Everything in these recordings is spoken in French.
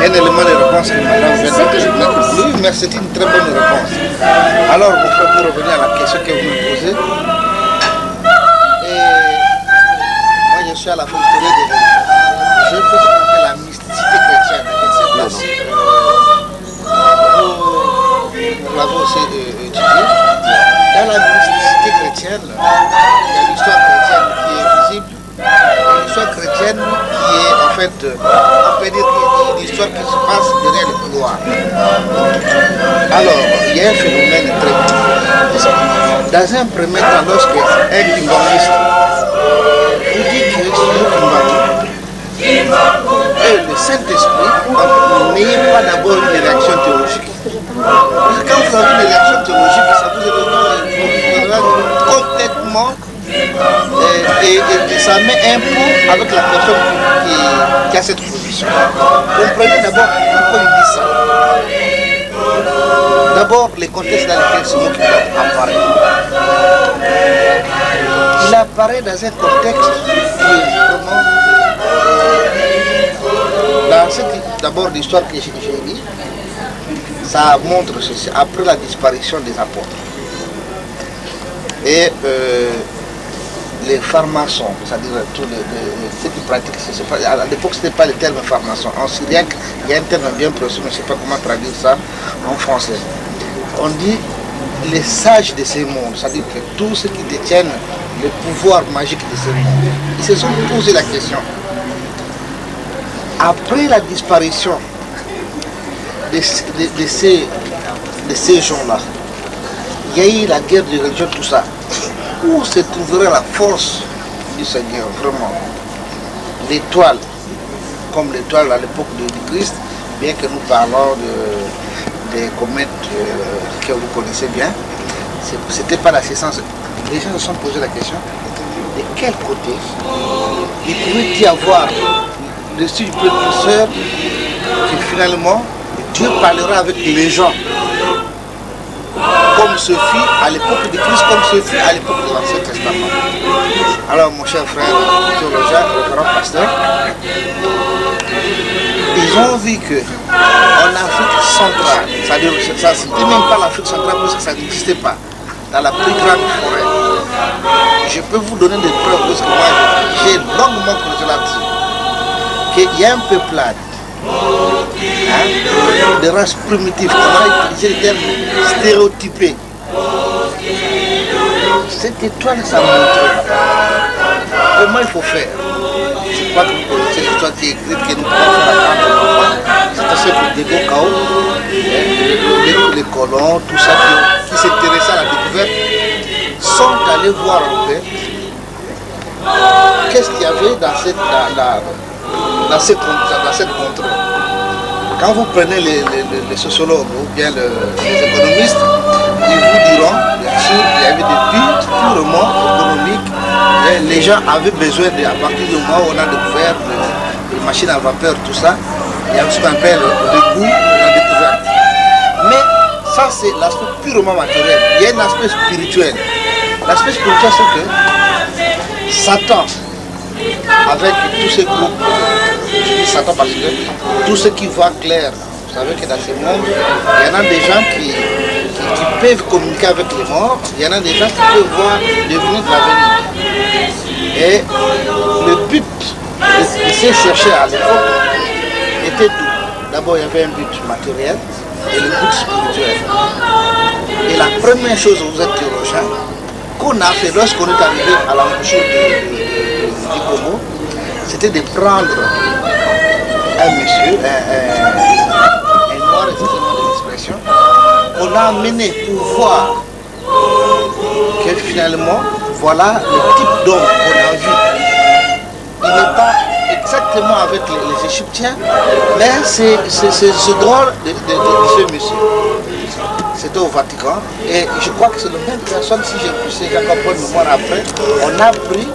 un élément de réponse que madame vient de donner. Oui, mais c'est une très bonne réponse. Alors, mon frère, pour revenir à la question que vous me posez, moi je suis à la faculté de religion. Je fais ce qu'on appelle la mysticité chrétienne. Je ne sais pas si vous l'avez aussi étudié. Dans la mysticité chrétienne, il y a l'histoire chrétienne qui est visible. L'histoire chrétienne qui est en fait, on peut dire l'histoire qui se passe derrière les couloirs. Alors, il y a un phénomène très important. Dans un premier temps, lorsque un kimbangiste vous dit que c'est le Kimbangou et le Saint-Esprit, n'ayez pas d'abord une réaction théologique. Parce que quand vous avez une réaction théologique, ça vous étonne complètement. Et ça met un pot avec la personne qui a cette position. Comprenez d'abord pourquoi il dit ça. D'abord, les contextes dans lesquels ce mot apparaît. Il apparaît dans un contexte qui est vraiment... D'abord, l'histoire que j'ai lue, ça montre ceci, après la disparition des apôtres. Et les pharmaçons, c'est-à-dire tous ceux qui pratiquent, à l'époque ce n'était pas le terme pharmaçon. En syriaque, il y a un terme bien précis, mais je ne sais pas comment traduire ça en français. On dit les sages de ce monde, c'est-à-dire que tous ceux qui détiennent le pouvoir magique de ce monde, ils se sont posé la question. Après la disparition de ces gens-là, il y a eu la guerre de religion, tout ça. Où se trouverait la force du Seigneur, vraiment? L'étoile, comme l'étoile à l'époque de Christ, bien que nous parlons des comètes que vous connaissez bien, c'était pas la séance. Les gens se sont posé la question, de quel côté il pouvait y avoir le style précurseur que finalement Dieu parlera avec les gens, comme ce fut à l'époque de Christ, comme ce fut à l'époque de l'Ancien Testament. Alors mon cher frère théologien, révérend pasteur, ils ont vu que en Afrique centrale, c'est-à-dire ça c'était même pas l'Afrique centrale parce que ça n'existait pas, dans la plus grande forêt, je peux vous donner des preuves parce que moi j'ai longuement creusé là-dessus, qu'il y a un peuplade, de races primitives, on a utilisé le terme stéréotypé. Cette étoile, ça montre comment il faut faire. Je crois que vous connaissez l'histoire qui est écrite, que nous pouvons faire à c'est que des Gokao, les colons, tout ça qui s'intéressaient à la découverte, sont allés voir en fait qu'est-ce qu'il y avait dans cette contrée. Quand vous prenez les sociologues ou bien les économistes, ils vous diront, bien sûr, qu'il y avait des buts purement économiques. Et les gens avaient besoin, à partir du moment où on a découvert les machines à vapeur, tout ça, il y a ce qu'on appelle le goût de la découverte. Mais ça, c'est l'aspect purement matériel. Il y a un aspect spirituel. L'aspect spirituel, c'est que Satan, avec tous ces groupes, je dis Satan parce que tous ceux qui voient clair, vous savez que dans ce monde, il y en a des gens qui peuvent communiquer avec les morts, il y en a des gens qui peuvent voir devenir de l'avenir. Et le but de ces chercheurs à l'époque était tout. D'abord, il y avait un but matériel et le but spirituel. Et la première chose, vous êtes théologien, qu'on a fait lorsqu'on est arrivé à l'embouchure du Congo, c'était de prendre un monsieur, un noir, excusez-moi de l'expression, qu'on a amené pour voir que finalement, voilà le type d'homme qu'on a vu. Il n'est pas exactement avec les Égyptiens, mais c'est ce drôle de ce monsieur. C'était au Vatican, et je crois que c'est la même personne, si j'ai encore une mémoire après, on a pris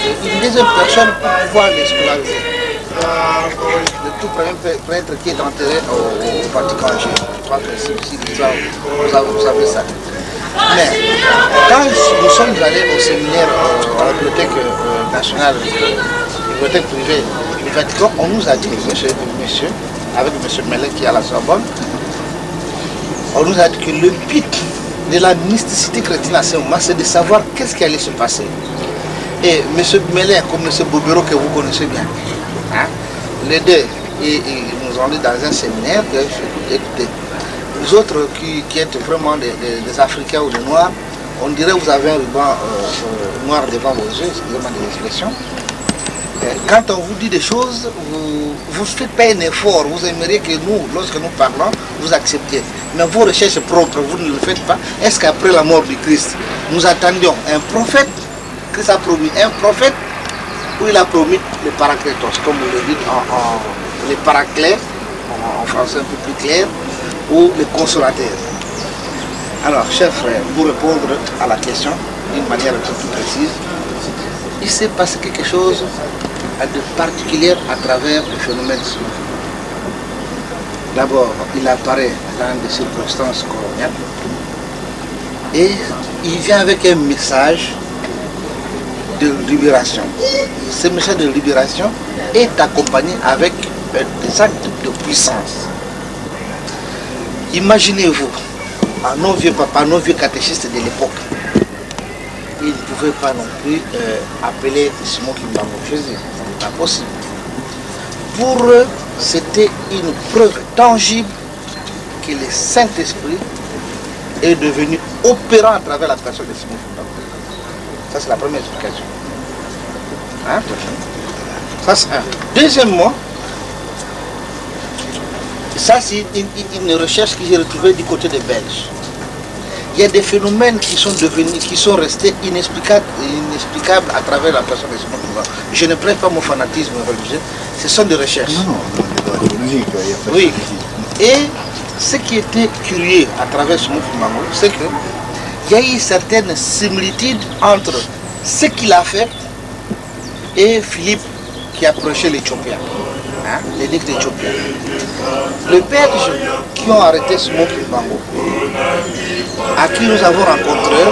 une deuxième personne pour pouvoir l'escolariser. Le tout prêtre qui est enterré au Vatican, je crois que si vous savez ça. Mais quand nous sommes allés au séminaire à la bibliothèque nationale, la bibliothèque privée du Vatican, on nous a dit, monsieur, avec M. Mellet qui est à la Sorbonne, on nous a dit que le but de la mysticité chrétienne à ce moment, c'est de savoir qu'est-ce qui allait se passer. Et M. Mellet, comme M. Bobero que vous connaissez bien, hein, les deux, ils nous ont dit dans un séminaire que, écoutez, vous autres qui êtes vraiment des Africains ou des Noirs, on dirait que vous avez un ruban noir devant vos yeux, excusez-moi de l'expression. Quand on vous dit des choses, vous ne faites pas un effort, vous aimeriez que nous, lorsque nous parlons, vous acceptiez. Mais vos recherches propres, vous ne le faites pas. Est-ce qu'après la mort du Christ, nous attendions un prophète, Christ a promis un prophète, ou il a promis le paraclétos, comme vous le dites les paraclets, en français un peu plus clair, ou les consolateurs. Alors, chers frères, pour répondre à la question d'une manière un peu plus précise, il s'est passé quelque chose de particulier à travers le phénomène Smok. D'abord, il apparaît dans des circonstances coloniales et il vient avec un message de libération. Ce message de libération est accompagné avec des actes de puissance. Imaginez-vous, à nos vieux papas, nos vieux catéchistes de l'époque, ils ne pouvaient pas non plus appeler Smok Mbambo Jésus. Ce n'est pas possible. Pour eux, c'était une preuve tangible que le Saint-Esprit est devenu opérant à travers la personne de Smok Mbambo. Ça, c'est la première explication. Hein? Ça, c'est un. Deuxièmement, ça, c'est une recherche que j'ai retrouvée du côté des Belges. Il y a des phénomènes qui sont restés inexplicables à travers la personne de Smok Mbambo. Je ne prête pas mon fanatisme religieux, ce sont des recherches. Oui. Et ce qui était curieux à travers Smok Mbambo, c'est qu'il y a eu certaines similitudes entre ce qu'il a fait et Philippe qui approchait l'Éthiopien, hein, l'édicte éthiopien. Les Belges qui ont arrêté Smok Mbambo, à qui nous avons rencontré,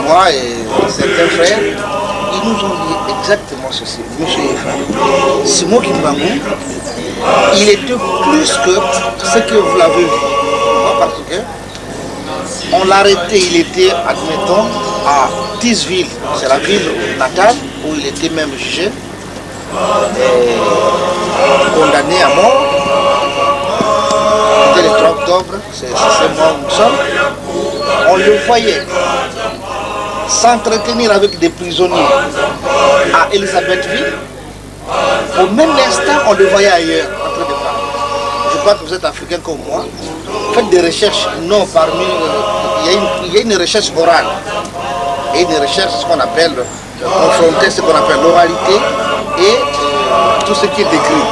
moi et certains frères, ils nous ont dit exactement ceci. Monsieur Yefa, Smok Mbambo, il était plus que ce que vous l'avez vu. Parce que on l'a arrêté, il était, admettons, à Tisville, c'est la ville natale où il était même jugé, condamné à mort. C'était le 3 octobre, c'est ce mois où nous sommes. On le voyait s'entretenir avec des prisonniers à Elisabethville. Au même instant, on le voyait ailleurs, en train de parler. Je crois que vous êtes africain comme moi. Faites des recherches, non, parmi... il y a une recherche orale. Et une recherche, ce qu'on appelle, confronter ce qu'on appelle l'oralité et tout ce qui est décrit.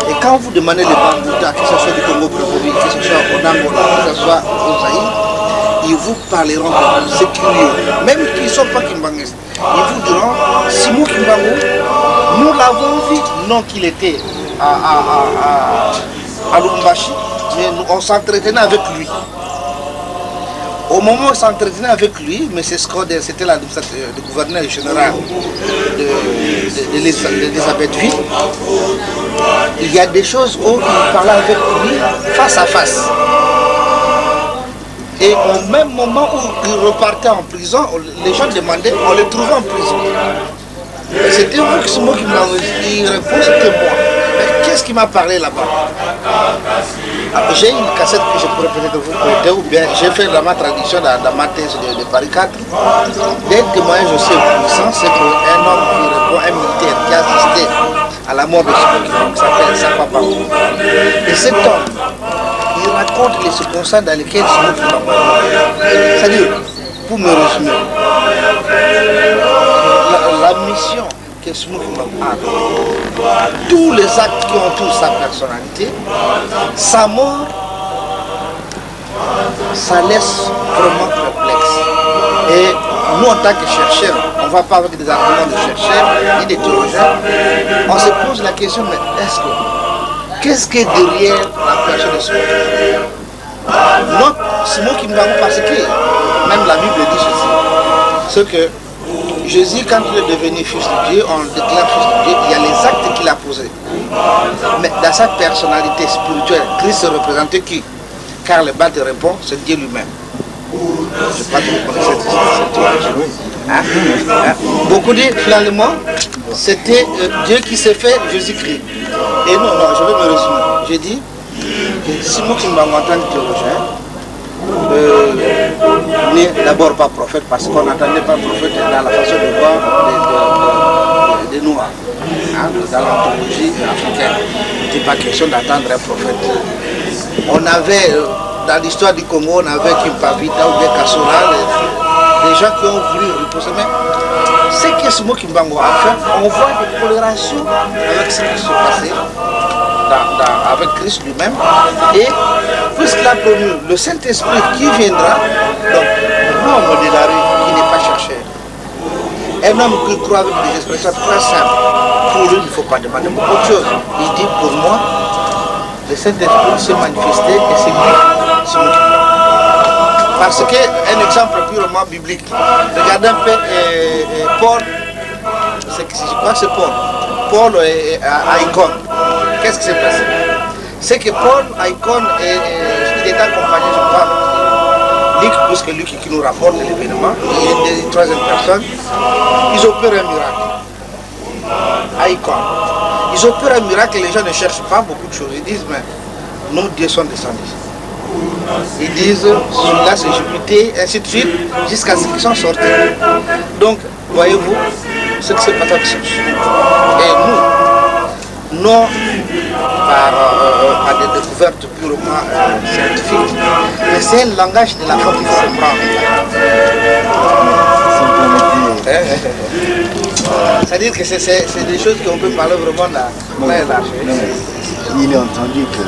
Et quand vous demandez les Bambouta, que ce soit du Congo Brazzaville, que ce soit au Angola, que ce soit au Zaïre, ils vous parleront de c'est curieux. Même qu'ils ne sont pas kimbanguistes. Ils vous diront, Smok Mbambo, nous l'avons vu, non qu'il était à Lubumbashi, mais on s'entretenait avec lui. Au moment où on s'entretenait avec lui, M. Scroder, c'était le gouverneur général d'Elisabethville, il y a des choses où il parlait avec lui face à face. Et au même moment où il repartait en prison, les gens demandaient, on le trouvait en prison. C'était vous qui m'avez dit, il répond, c'était moi. Mais qu'est-ce qui m'a parlé là-bas? J'ai une cassette que je pourrais peut-être vous prêter, ou bien j'ai fait dans ma tradition, dans ma thèse de Paris 4. Des témoignages aussi puissants, c'est qu'un homme qui répond, un militaire qui a assisté à la mort de Smok Mbambo, qui s'appelle Sapa Bambo. Et cet homme, il raconte les circonstances dans lesquelles Smok Mbambo. C'est-à-dire, pour me résumer, la mission que Smok Mbambo a, tous les actes qui entourent sa personnalité, sa mort, ça laisse vraiment perplexe. Et nous, en tant que chercheurs, on ne va pas avec des arguments de chercheurs ni des théologiens, on se pose la question, mais qu'est-ce qui est derrière la personne de Smok Mbambo? Non, Smok Mbambo, parce que même la Bible dit ceci, c'est que Jésus, quand il est devenu fils de Dieu, on le déclare fils de Dieu, il y a les actes qu'il a posés. Mais dans sa personnalité spirituelle, Christ se représentait qui? Car le bas te répond, c'est Dieu lui-même. Je crois que vous connaissez cette théologie. Hein? Beaucoup disent finalement, c'était Dieu qui s'est fait Jésus-Christ. Et non, je vais me résumer. J'ai dit que Simon Kimbangu en tant que théologien, n'est d'abord pas prophète parce qu'on n'entendait pas prophète dans la façon de voir des Noirs. Hein, dans l'anthropologie africaine, il n'était pas question d'attendre un prophète. On avait, dans l'histoire du Congo, on avait Kimpavita ou bien Kassola, des gens qui ont voulu reposer. Mais ce que Simon Kimbangu a fait, on voit des colérations avec ce qui se passait avec Christ lui-même. Et puisqu'il a promis le Saint-Esprit qui viendra, donc l'homme de la rue qui n'est pas cherché, un homme qui croit avec des expressions très simples, pour lui il ne faut pas demander beaucoup de choses. Il dit pour moi, le Saint-Esprit s'est manifesté et c'est lui, c'est moi. Parce qu'un exemple purement biblique, regardez un peu Paul, je crois que c'est Paul. Paul à Icône. Qu'est-ce qui s'est passé? C'est que Paul à Icône, il était accompagné, je crois, Luc, puisque Luc qui nous rapporte l'événement, et une troisième personne, ils opèrent un miracle. À Icône. Ils opèrent un miracle et les gens ne cherchent pas beaucoup de choses. Ils disent, mais nos dieux sont descendus. Ils disent, celui-là c'est Jupiter, ainsi de suite, jusqu'à ce qu'ils sont sortis. Donc, voyez-vous, ce qui s'est passé avec Samson. Et nous, non par des découvertes purement scientifiques, mais c'est un langage de la femme qui se prend. C'est-à-dire que c'est des choses qu'on peut parler vraiment là. Il est entendu que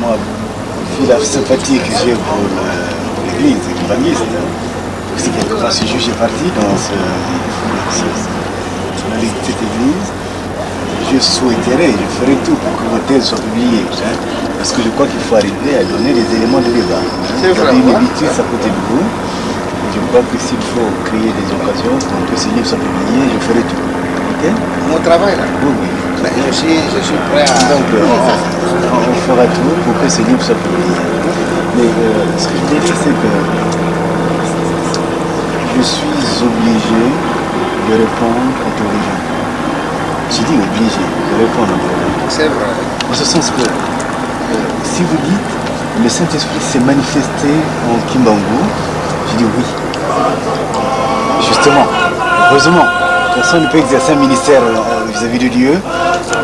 moi, vu la sympathie que j'ai pour l'église évangéliste, aussi quelque part ce juge est parti dans cette église, je souhaiterais, je ferai tout pour que vos thèses soient publiées. Hein, parce que je crois qu'il faut arriver à donner des éléments de débat. Hein. Vous avez une habitude à côté de vous. Je crois que s'il faut créer des occasions pour que ces livres soient publiés, je ferai tout. Okay? Mon travail là? Oui, oui. Ben, je suis prêt à... Donc on fera tout pour que ces livres soient publiés. Mais ce que je veux dire, c'est que je suis obligé de répondre à tous les gens. J'ai dit obligé de répondre à tous les gens. C'est vrai. En ce sens que si vous dites le Saint-Esprit s'est manifesté en Kimbangu, j'ai dit oui. Justement, heureusement, personne ne peut exercer un ministère vis-à-vis de Dieu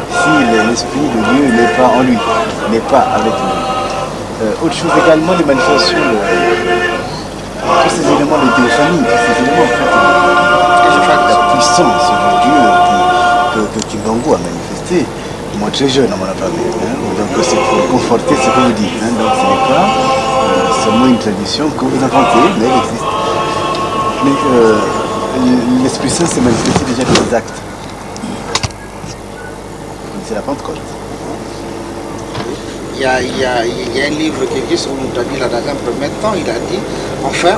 si l'Esprit de Dieu n'est pas en lui, n'est pas avec lui. Autre chose également, les manifestations, tous ces éléments de théophanie, tous ces éléments de la puissance de Dieu que Kimbangu a manifesté. Moi très jeune, on m'en a parlé. Hein? Donc c'est pour conforter ce que vous dites. Hein? Donc ce n'est pas seulement une tradition que vous inventez, mais elle existe. Mais l'Esprit Saint s'est manifesté déjà dans les actes. C'est la Pentecôte. Il y a un livre qui existe, on nous a dit là dans un premier temps, il a dit, enfin,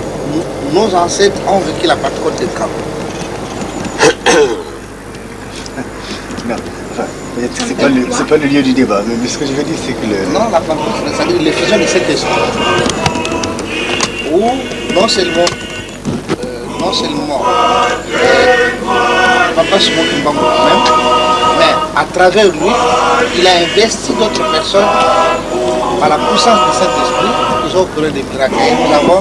nos ancêtres ont vécu la Pentecôte de quand? Non, enfin, c'est pas le lieu du débat, mais ce que je veux dire, c'est que le... Non, la Pentecôte, c'est-à-dire l'effusion du Saint-Esprit. Où non seulement Papa Simon Kimbangu lui-même, mais à travers lui, il a investi d'autres personnes par la puissance du Saint-Esprit, ils ont opéré des miracles. Et nous avons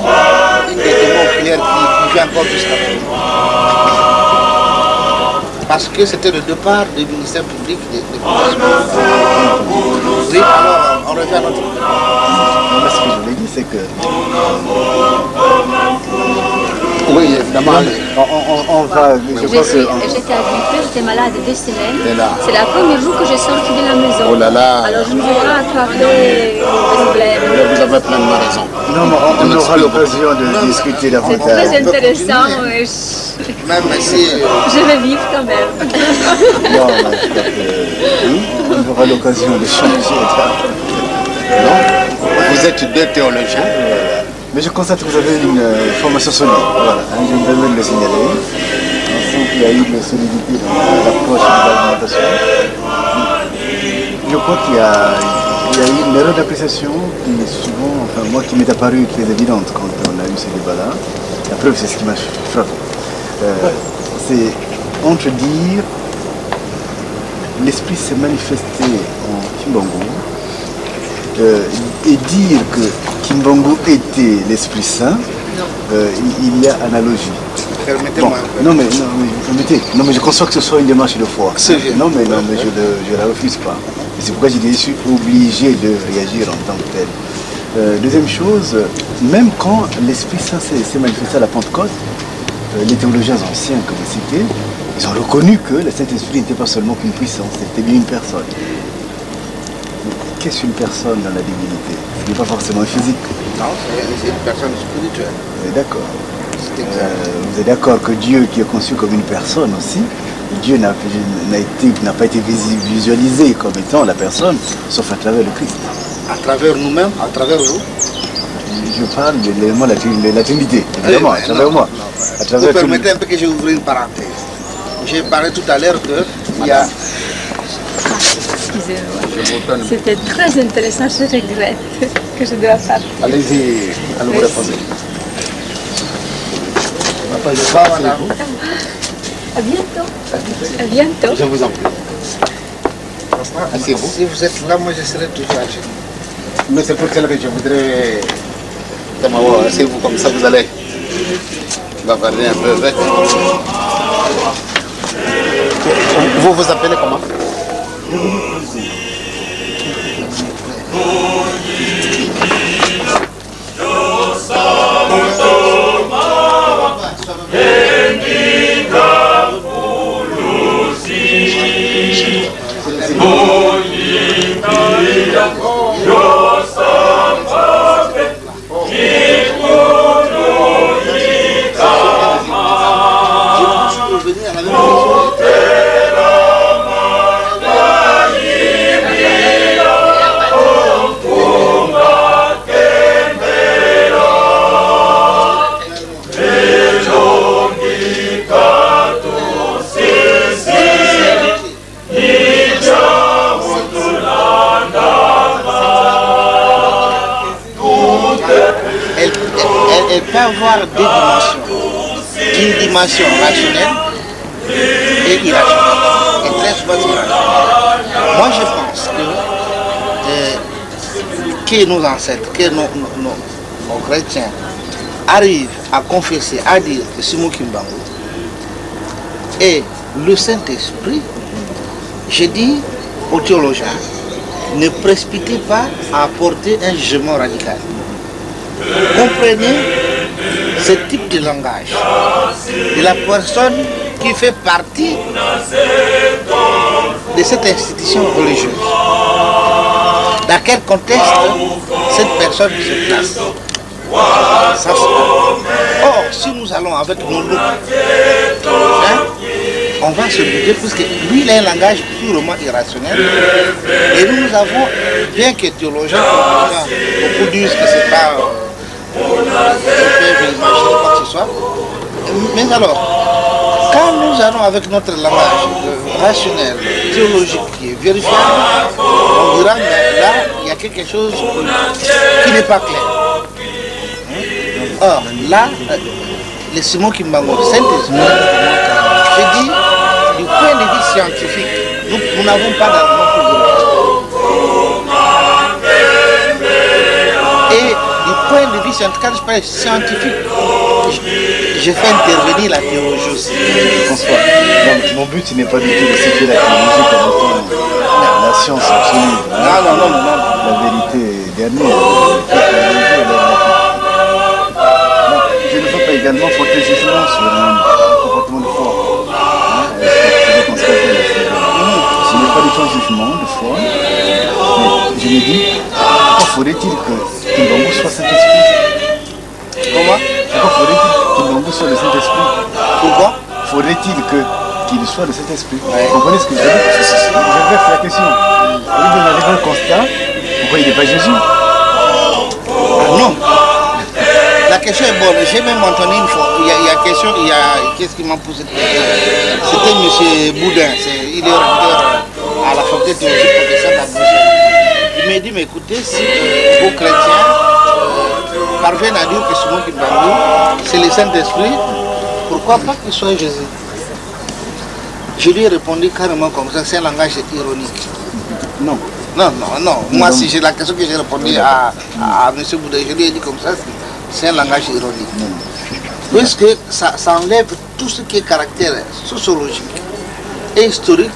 une des témoins oculaires qui vit encore jusqu'à maintenant. Parce que c'était le départ du ministère public des oui, alors on revient à notre... Moi, ce que je voulais dire, c'est que... Oui, évidemment. On va... J'étais à Vipère, j'étais malade 2 semaines. C'est la première jour que je sorti de la maison. Oh là là. Alors je ne vais pas attraper le problème. Vous avez pleinement raison. Non, mais on aura l'occasion de discuter davantage. C'est très intéressant. Même si... Je vais vivre quand même. Non, je crois que on aura l'occasion de changer. Non. Vous êtes 2 théologiens. Mais je constate que vous avez une formation solide. Voilà, hein, je me permets de le signaler. On sent qu'il y a eu de la solidité dans l'approche de l'alimentation. Je crois qu'il y a eu une erreur d'appréciation qui est souvent, enfin moi qui m'est apparue très évidente quand on a eu ce débat-là. La preuve, c'est ce qui m'a frappé. C'est entre dire l'esprit s'est manifesté en Kimbangu et dire que Kimbangu était l'Esprit Saint, il y a analogie. Permettez-moi. Bon, non mais je conçois que ce soit une démarche de foi. Non mais je ne la refuse pas. C'est pourquoi je suis obligé de réagir en tant que tel. Deuxième chose, même quand l'Esprit Saint s'est manifesté à la Pentecôte, les théologiens anciens que vous citez, ils ont reconnu que le Saint-Esprit n'était pas seulement qu'une puissance, c'était bien une personne. Qu'est-ce qu'une personne dans la divinité? Ce n'est pas forcément physique. Non, c'est une personne spirituelle. Vous êtes d'accord? Vous êtes d'accord que Dieu, qui est conçu comme une personne aussi, Dieu n'a pas été visualisé comme étant la personne, sauf à travers le Christ. À travers nous-mêmes, à travers vous? Je parle de l'élément de la Trinité, évidemment, à travers moi. À travers vous permettez un peu que je ouvre une parenthèse. J'ai parlé tout à l'heure qu'il y a... Excusez-moi. C'était très intéressant, je regrette que je dois partir. Allez-y, allons répondre. À bientôt. À bientôt. Je vous en prie. Asseyez-vous. Si vous êtes là, moi je serai toujours âgé. Mais c'est pour cela que je voudrais... Asseyez-vous comme ça, vous allez bavarder un peu avec. Vous vous appelez comment? Elle peut avoir deux dimensions. Une dimension rationnelle et irrationnelle. Et très souvent irrationnelle. Moi je pense que nos ancêtres, que nos chrétiens arrivent à confesser, à dire que Simon Kimbangu et le Saint-Esprit, je dis aux théologiens, ne précipitez pas à apporter un jugement radical. Comprenez ce type de langage de la personne qui fait partie de cette institution religieuse. Dans quel contexte cette personne se place? Or, si nous allons avec nos looks, on va se bouger puisque lui il a un langage purement irrationnel et nous avons, bien que théologiens, beaucoup disent que c'est pas quoi que ce soit, mais alors quand nous allons avec notre langage rationnel, théologique qui est vérifiable, on dira mais là il y a quelque chose qui n'est pas clair. Or là, le Simon Kimbangu, Saint-Esprit, je dis, du point de vue scientifique, nous n'avons pas d'argument pour et du point de vue scientifique, je fais intervenir la théologie aussi. François, mon but n'est pas du tout de citer la théologie comme étant la science absolue. Non. La vérité dernière. Je ne veux pas également porter jugement sur un comportement de foi. Ce n'est pas du tout un jugement de foi, mais je me dis, pourquoi faudrait-il que Kimbangu soit Saint-Esprit? Comment? Pourquoi faudrait-il que Kimbangu soit le Saint-Esprit? Pourquoi? Faudrait-il qu'il soit le Saint-Esprit? Vous comprenez ce que je veux dire? J'inverse la question. Au lieu d'en arriver au constat, pourquoi il n'est pas Jésus? Non. la question est bonne. J'ai même entendu une fois. Il y a question, qu'est-ce qui m'a posé de question? C'était M. Boudin. Il est recteur à la faculté de théologie protestante à Bruxelles. Il m'a dit, mais écoutez, si vos chrétiens parviennent à dire que Simon Kimbangu, c'est le Saint-Esprit, pourquoi pas qu'il soit Jésus? Je lui ai répondu carrément comme ça, c'est un langage ironique. Non. Non. Moi, si j'ai la question que j'ai répondu à M. Boudin, je lui ai dit comme ça, c'est un langage ironique. Puisque ça enlève tout ce qui est caractère sociologique et historique.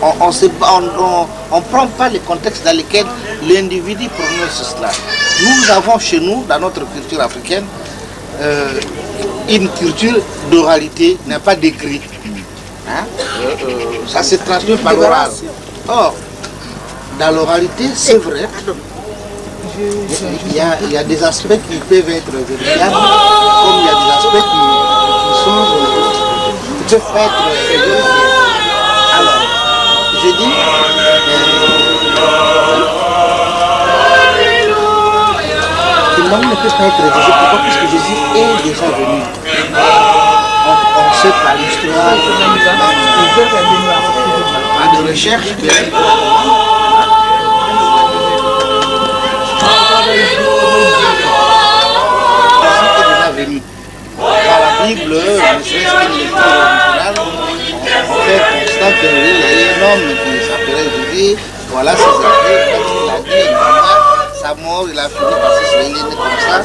On ne prend pas les contextes dans lesquels l'individu prononce cela. Nous avons chez nous, dans notre culture africaine, une culture d'oralité, n'est pas d'écrit. Hein? Ça se transmet par l'oral. Or, dans l'oralité, c'est vrai, il y a des aspects qui peuvent être véritables, comme il y a des aspects qui peuvent pas être vérifiés. Alors, je dis, Kimbangu ne peut pas être rédigé. Pourquoi? Parce que Jésus est déjà venu. On sait par l'histoire, par des recherches, par la Bible, ne serait-ce qu'une lecture originale, on fait constat qu'il y a un homme qui s'appelait Jésus, voilà ses effets, quand il a dit, sa mort, il a fini par se soigner, il est né comme ça.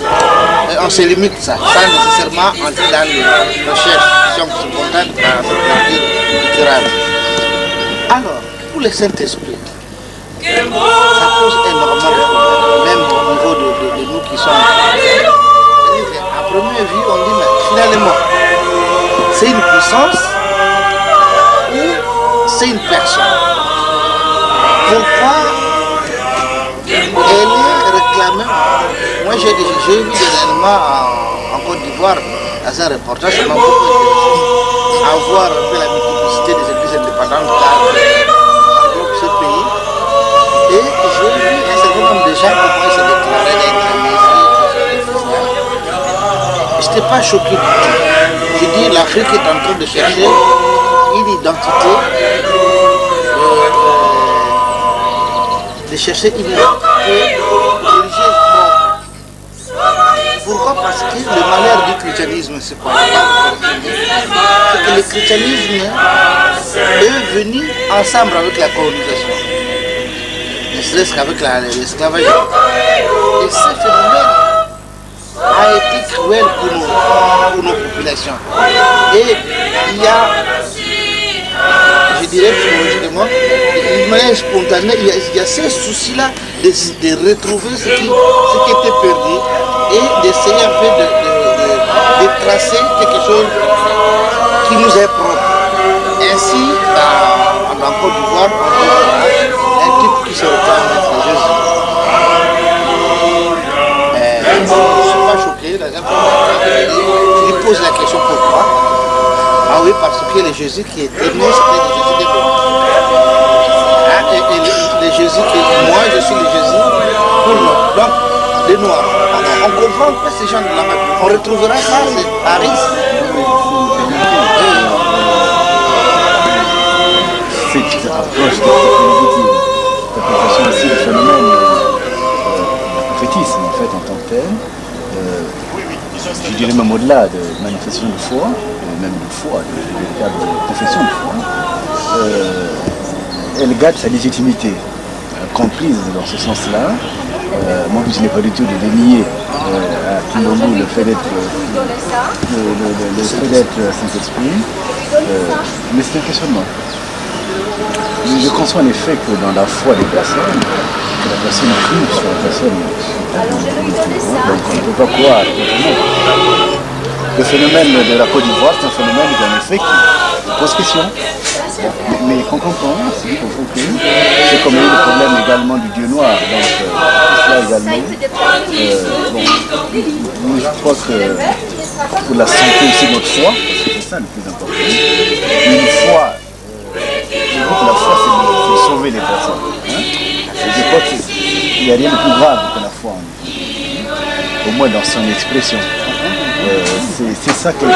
Et on se limite ça, sans nécessairement entrer dans les recherches qui sont spontanées par cette partie littérale. Alors, pour le Saint-Esprit, ça pose énormément de problèmes, même au niveau de nous qui sommes. À première vue, on dit, mais finalement, c'est une puissance ou c'est une personne? Pourquoi elle est réclamée? Moi, j'ai vu dernièrement en Côte d'Ivoire, dans un reportage, ça m'a beaucoup intéressé, à voir un peu la multiplicité des églises indépendantes dans ce pays. Et j'ai vu un certain nombre de gens comment ils se déclaraient d'être je n'étais pas choqué du tout. Je dis l'Afrique est en train de chercher une identité, religieuse propre. Pourquoi? Parce que le malheur du christianisme, c'est quoi? C'est que le christianisme est venu ensemble avec la colonisation, ne serait-ce qu'avec l'esclavage. Et ce phénomène a été cruel pour nos populations. Et il y a, je dirais psychologiquement, d'une manière spontanée, il y a ce souci-là de retrouver ce qui était perdu et d'essayer un peu de tracer quelque chose qui nous est propre. Ainsi, en Côte d'Ivoire, on a un type qui se réclame d'être Jésus. Je ne suis pas choqué, il pose la question pourquoi. Ah oui, parce que le Jésus qui était né, c'était le Jésus des Blancs. Et le Jésus qui est moi, je suis le Jésus pour nous. Donc, des Noirs. On ne comprend pas ces gens de la même. On retrouvera ça, c'est Paris. Cette approche de l'interprétation aussi du phénomène prophétisme en fait en tant que tel, je dirais même au-delà de manifestation de foi, même de foi, de véritable confession de foi, elle garde sa légitimité comprise dans ce sens-là. Moi je n'ai pas du tout de dénier à Kimbangu le fait d'être Saint-Esprit, mais c'est un questionnement. Je conçois en effet que dans la foi des personnes, que la personne juge sur la personne, donc on ne peut pas croire autrement. Le phénomène de la Côte d'Ivoire, c'est un phénomène en effet qui pose question. Mais qu'on comprend, c'est dit qu'on faut que c'est comme le problème également du Dieu noir, donc cela également. Bon, je crois que pour la santé aussi de notre foi, parce que c'est ça le plus important, une foi. La foi, c'est sauver les personnes. Hein? Et je crois qu'il n'y a rien de plus grave que la foi en nous. au moins dans son expression. C'est ça qu'on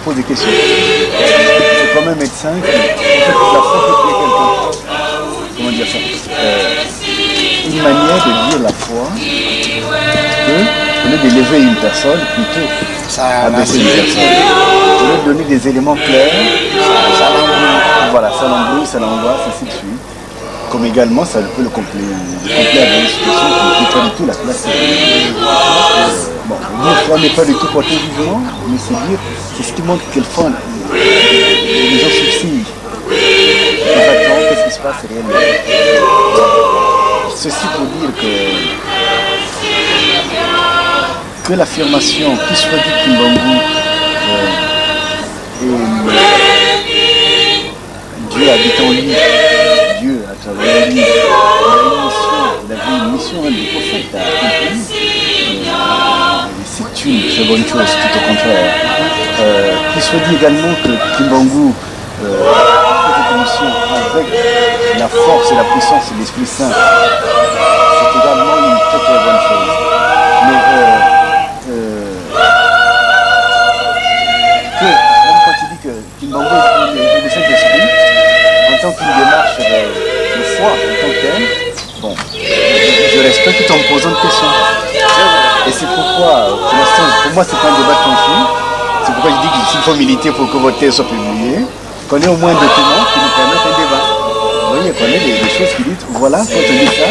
pose des questions. C'est comme un médecin qui, en fait, la foi peut tuer quelqu'un. Comment dire ça? Une manière de dire la foi que, au lieu d'élever une personne, plutôt abaisser une personne. Au lieu de donner des éléments clairs, ça l'embrouille. Voilà, ça l'embrouille, ça l'angoisse, ainsi de suite. Comme également, ça peut le compléter avec une situation qui n'est pas du tout la classe. Bon, dire foi n'est pas du tout porté vivement, mais c'est ce qui montre quelle foi les gens subsistent. Exactement, qu'est-ce qui se passe réellement. Ceci pour dire que l'affirmation qui soit dit Kimbangu Dieu habite en lui, Dieu à travers lui, il avait une mission de prophète à accomplir. C'est une très bonne chose, tout au contraire. Qu'il soit dit également que Kimbangu fait cette mission avec la force et la puissance de l'Esprit Saint, c'est également une très très bonne chose. Mais même quand il dit que Kimbangu est le Saint-Esprit, en tant qu'une démarche de foi, en tant que tel, bon, je respecte tout en me posant de questions. Et c'est pourquoi, pour moi, c'est pas un débat tranché. C'est pourquoi je dis qu'il faut militer pour que votre thèse soit publiée, qu'on ait au moins un document qui nous permette un débat. Vous voyez, qu'on ait des choses qui disent, voilà, quand on dit ça,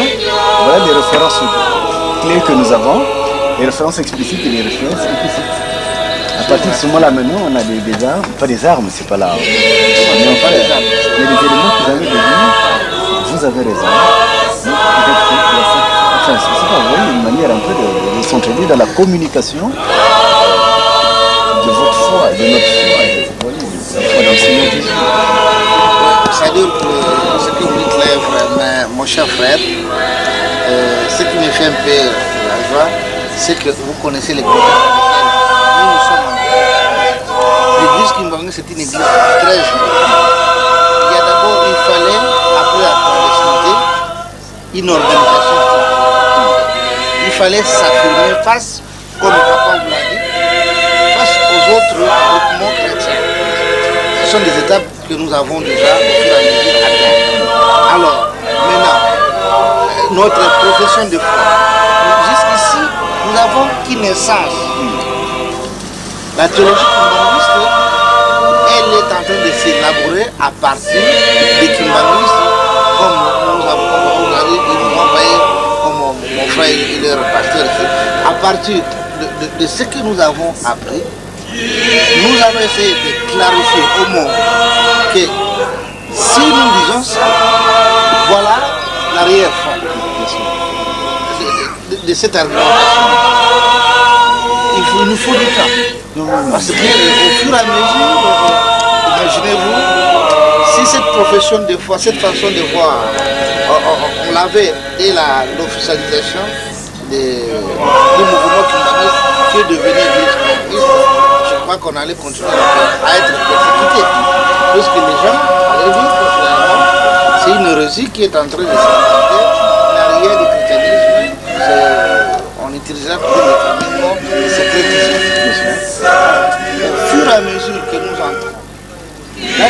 voilà les références clés que nous avons, les références explicites et les références implicites. À partir de ce moment-là, maintenant, on a des armes, pas des armes, c'est pas là. Mais on parle des armes. Il y a des éléments qui permettent de dire, vous avez raison. Donc, peut-être qu'il y a ça. Enfin, c'est pas, vous voyez, une manière un peu de s'entraider dans la communication de votre foi, de notre foi, vous voyez, la foi dans le Seigneur Jésus. C'est-à-dire que ce que vous dites là, mon cher frère, ce qui me fait un peu la joie, c'est que vous connaissez les contextes dans lesquels nous sommes en l'église Kimbangu, c'est une église très jeune. Il y a d'abord, il fallait, après la clandestinité, une organisation. Il fallait s'affirmer face, comme le papa vous l'a dit, face aux autres groupements chrétiens. Ce sont des étapes que nous avons déjà au fur et à mesure atteintes. Alors, maintenant, notre profession de foi, jusqu'ici, nous avons qu'une essence. La théologie kimbanguiste, elle est en train de s'élaborer à partir des kimbanguistes, comme nous avons regardé, ils nous ont envoyé, comme mon frère il est pasteur ici, à partir de ce que nous avons appris, nous allons essayer de clarifier au monde que si nous disons ça, voilà l'arrière-fond de cette argumentation. Il nous faut du temps. Parce qu'au fur et à mesure, imaginez-vous, si cette profession de foi, cette façon de voir, on l'avait dès l'officialisation du mouvement kimbanguiste qui est devenu église kimbanguiste, je crois qu'on allait continuer à être persécutés. Parce que les gens allaient dire que finalement, c'est une hérésie qui est en train de s'inventer. L'arrière du christianisme, on utilisera pour le terme secrétisme. Au fur et à mesure que nous entrons, la